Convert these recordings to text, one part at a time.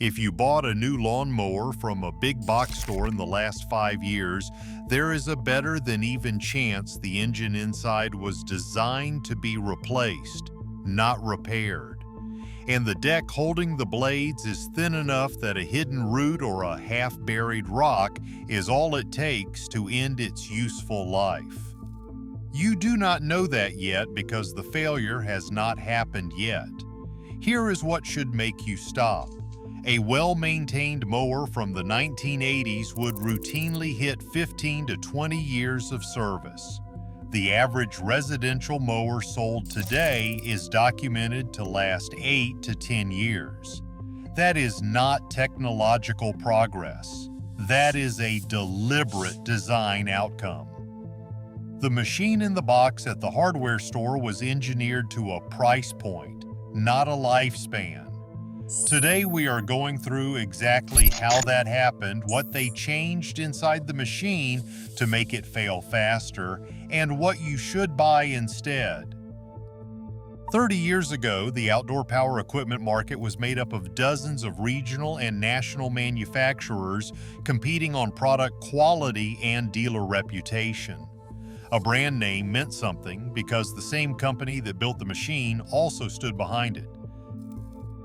If you bought a new lawnmower from a big box store in the last 5 years, there is a better than even chance the engine inside was designed to be replaced, not repaired. And the deck holding the blades is thin enough that a hidden root or a half-buried rock is all it takes to end its useful life. You do not know that yet because the failure has not happened yet. Here is what should make you stop. A well-maintained mower from the 1980s would routinely hit 15 to 20 years of service. The average residential mower sold today is documented to last 8 to 10 years. That is not technological progress. That is a deliberate design outcome. The machine in the box at the hardware store was engineered to a price point, not a lifespan. Today we are going through exactly how that happened, what they changed inside the machine to make it fail faster, and what you should buy instead. 30 years ago, the outdoor power equipment market was made up of dozens of regional and national manufacturers competing on product quality and dealer reputation. A brand name meant something because the same company that built the machine also stood behind it.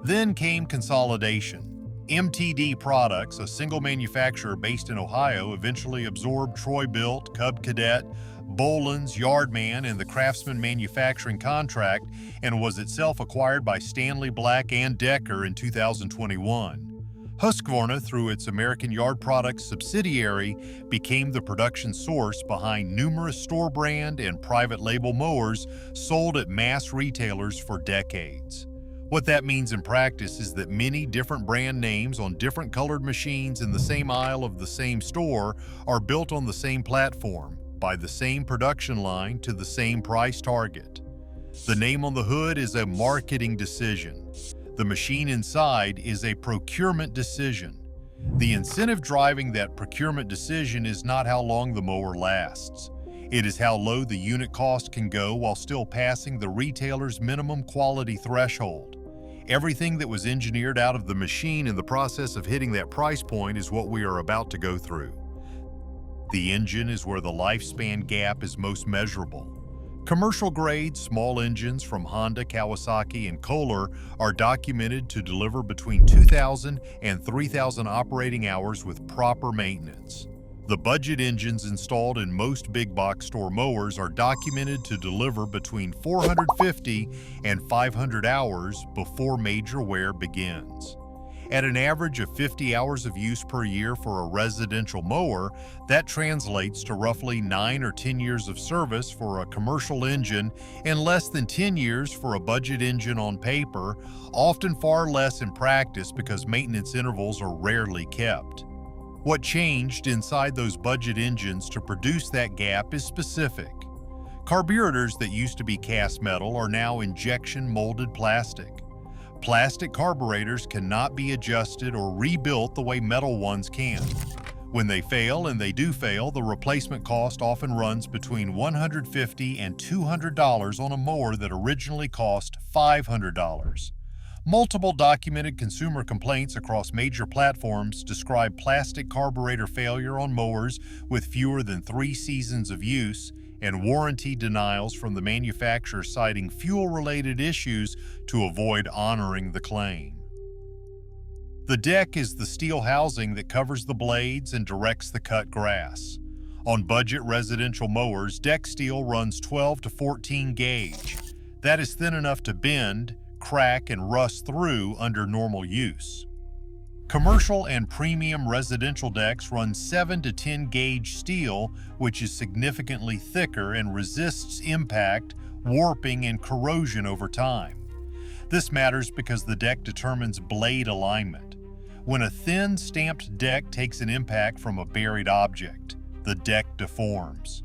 Then came consolidation. MTD Products, a single manufacturer based in Ohio, eventually absorbed Troy-Bilt, Cub Cadet, Boland's, Yardman, and the Craftsman manufacturing contract and was itself acquired by Stanley Black & Decker in 2021. Husqvarna, through its American Yard Products subsidiary, became the production source behind numerous store brand and private label mowers sold at mass retailers for decades. What that means in practice is that many different brand names on different colored machines in the same aisle of the same store are built on the same platform, by the same production line to the same price target. The name on the hood is a marketing decision. The machine inside is a procurement decision. The incentive driving that procurement decision is not how long the mower lasts. It is how low the unit cost can go while still passing the retailer's minimum quality threshold. Everything that was engineered out of the machine in the process of hitting that price point is what we are about to go through. The engine is where the lifespan gap is most measurable. Commercial-grade small engines from Honda, Kawasaki, and Kohler are documented to deliver between 2,000 and 3,000 operating hours with proper maintenance. The budget engines installed in most big box store mowers are documented to deliver between 450 and 500 hours before major wear begins. At an average of 50 hours of use per year for a residential mower, that translates to roughly 9 or 10 years of service for a commercial engine and less than 10 years for a budget engine on paper, often far less in practice because maintenance intervals are rarely kept. What changed inside those budget engines to produce that gap is specific. Carburetors that used to be cast metal are now injection molded plastic. Plastic carburetors cannot be adjusted or rebuilt the way metal ones can. When they fail, and they do fail, the replacement cost often runs between $150 and $200 on a mower that originally cost $500. Multiple documented consumer complaints across major platforms describe plastic carburetor failure on mowers with fewer than 3 seasons of use and warranty denials from the manufacturer citing fuel-related issues to avoid honoring the claim. The deck is the steel housing that covers the blades and directs the cut grass. On budget residential mowers, deck steel runs 12 to 14 gauge. That is thin enough to bend, crack, and rust through under normal use. Commercial and premium residential decks run 7 to 10 gauge steel, which is significantly thicker and resists impact, warping, and corrosion over time. This matters because the deck determines blade alignment. When a thin stamped deck takes an impact from a buried object, the deck deforms.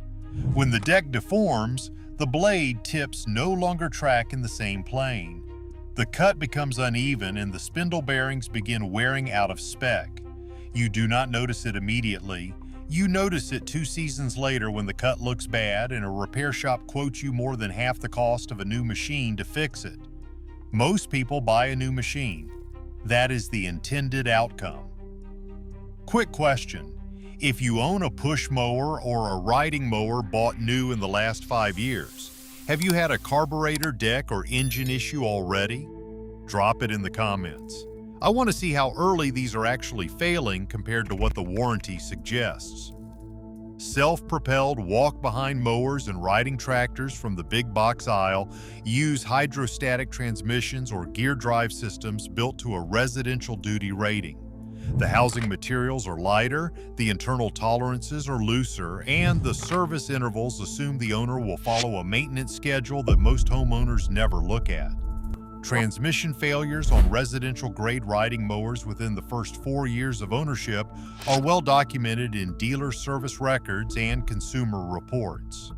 When the deck deforms, the blade tips no longer track in the same plane. The cut becomes uneven and the spindle bearings begin wearing out of spec. You do not notice it immediately. You notice it 2 seasons later when the cut looks bad and a repair shop quotes you more than half the cost of a new machine to fix it. Most people buy a new machine. That is the intended outcome. Quick question. If you own a push mower or a riding mower bought new in the last 5 years, have you had a carburetor, deck, or engine issue already? Drop it in the comments. I want to see how early these are actually failing compared to what the warranty suggests. Self-propelled walk-behind mowers and riding tractors from the big box aisle use hydrostatic transmissions or gear drive systems built to a residential duty rating. The housing materials are lighter, the internal tolerances are looser, and the service intervals assume the owner will follow a maintenance schedule that most homeowners never look at. Transmission failures on residential-grade riding mowers within the first 4 years of ownership are well documented in dealer service records and consumer reports.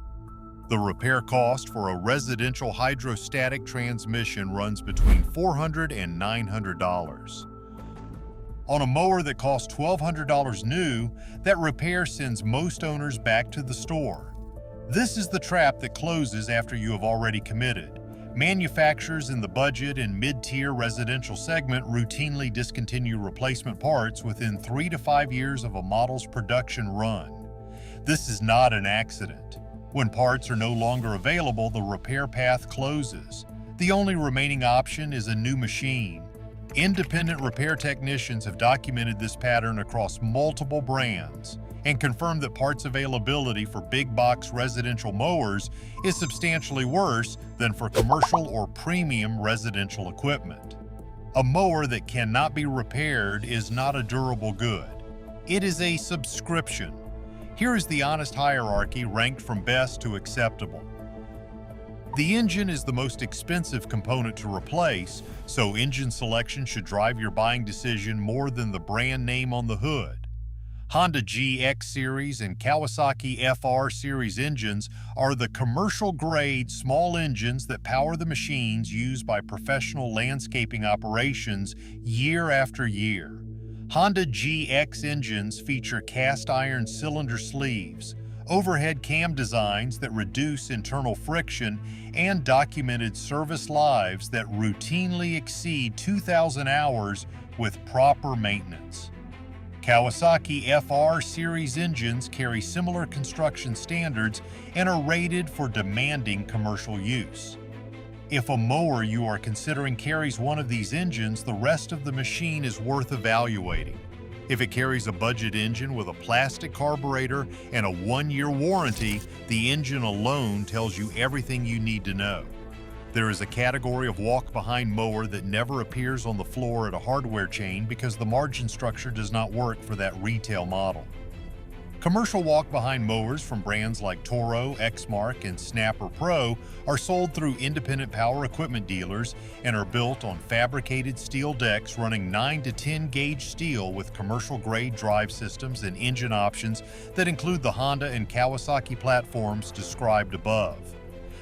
The repair cost for a residential hydrostatic transmission runs between $400 and $900. On a mower that costs $1,200 new, that repair sends most owners back to the store. This is the trap that closes after you have already committed. Manufacturers in the budget and mid-tier residential segment routinely discontinue replacement parts within 3 to 5 years of a model's production run. This is not an accident. When parts are no longer available, the repair path closes. The only remaining option is a new machine. Independent repair technicians have documented this pattern across multiple brands and confirmed that parts availability for big box residential mowers is substantially worse than for commercial or premium residential equipment. A mower that cannot be repaired is not a durable good. It is a subscription. Here is the honest hierarchy ranked from best to acceptable. The engine is the most expensive component to replace, so engine selection should drive your buying decision more than the brand name on the hood. Honda GX Series and Kawasaki FR Series engines are the commercial-grade small engines that power the machines used by professional landscaping operations year after year. Honda GX engines feature cast-iron cylinder sleeves, overhead cam designs that reduce internal friction, and documented service lives that routinely exceed 2,000 hours with proper maintenance. Kawasaki FR Series engines carry similar construction standards and are rated for demanding commercial use. If a mower you are considering carries one of these engines, the rest of the machine is worth evaluating. If it carries a budget engine with a plastic carburetor and a 1-year warranty, the engine alone tells you everything you need to know. There is a category of walk-behind mower that never appears on the floor at a hardware chain because the margin structure does not work for that retail model. Commercial walk-behind mowers from brands like Toro, Exmark, and Snapper Pro are sold through independent power equipment dealers and are built on fabricated steel decks running 9 to 10 gauge steel with commercial-grade drive systems and engine options that include the Honda and Kawasaki platforms described above.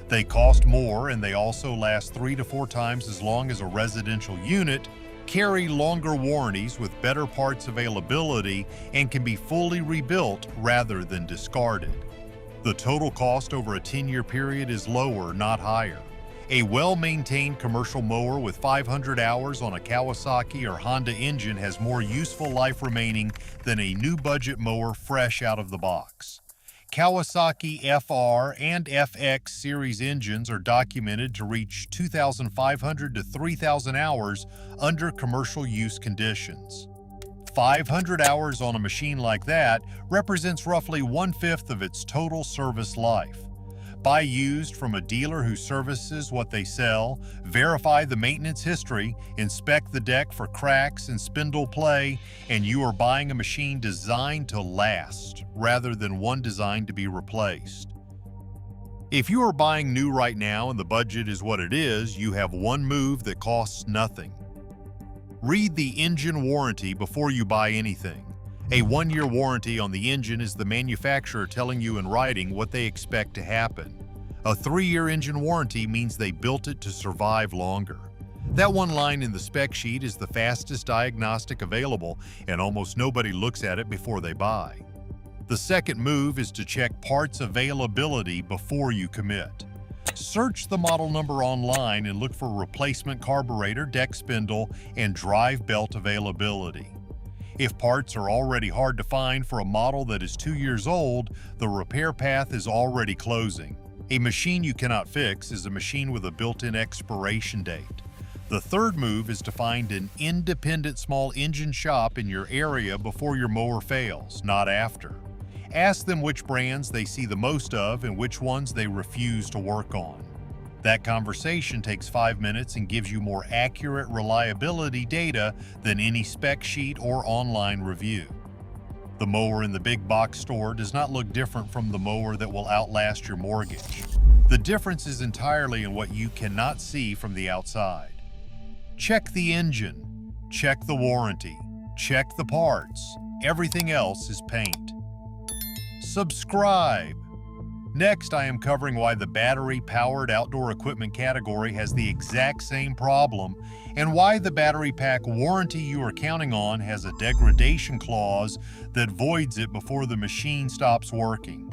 They cost more, and they also last 3 to 4 times as long as a residential unit, carry longer warranties with better parts availability, and can be fully rebuilt rather than discarded. The total cost over a 10-year period is lower, not higher. A well-maintained commercial mower with 500 hours on a Kawasaki or Honda engine has more useful life remaining than a new budget mower fresh out of the box. Kawasaki FR and FX series engines are documented to reach 2,500 to 3,000 hours under commercial use conditions. 500 hours on a machine like that represents roughly 1/5 of its total service life. Buy used from a dealer who services what they sell, verify the maintenance history, inspect the deck for cracks and spindle play, and you are buying a machine designed to last rather than one designed to be replaced. If you are buying new right now and the budget is what it is, you have one move that costs nothing. Read the engine warranty before you buy anything. A 1-year warranty on the engine is the manufacturer telling you in writing what they expect to happen. A 3-year engine warranty means they built it to survive longer. That one line in the spec sheet is the fastest diagnostic available, and almost nobody looks at it before they buy. The second move is to check parts availability before you commit. Search the model number online and look for replacement carburetor, deck spindle, and drive belt availability. If parts are already hard to find for a model that is 2 years old, the repair path is already closing. A machine you cannot fix is a machine with a built-in expiration date. The third move is to find an independent small engine shop in your area before your mower fails, not after. Ask them which brands they see the most of and which ones they refuse to work on. That conversation takes 5 minutes and gives you more accurate reliability data than any spec sheet or online review. The mower in the big box store does not look different from the mower that will outlast your mortgage. The difference is entirely in what you cannot see from the outside. Check the engine, check the warranty, check the parts. Everything else is paint. Subscribe. Next, I am covering why the battery-powered outdoor equipment category has the exact same problem and why the battery pack warranty you are counting on has a degradation clause that voids it before the machine stops working.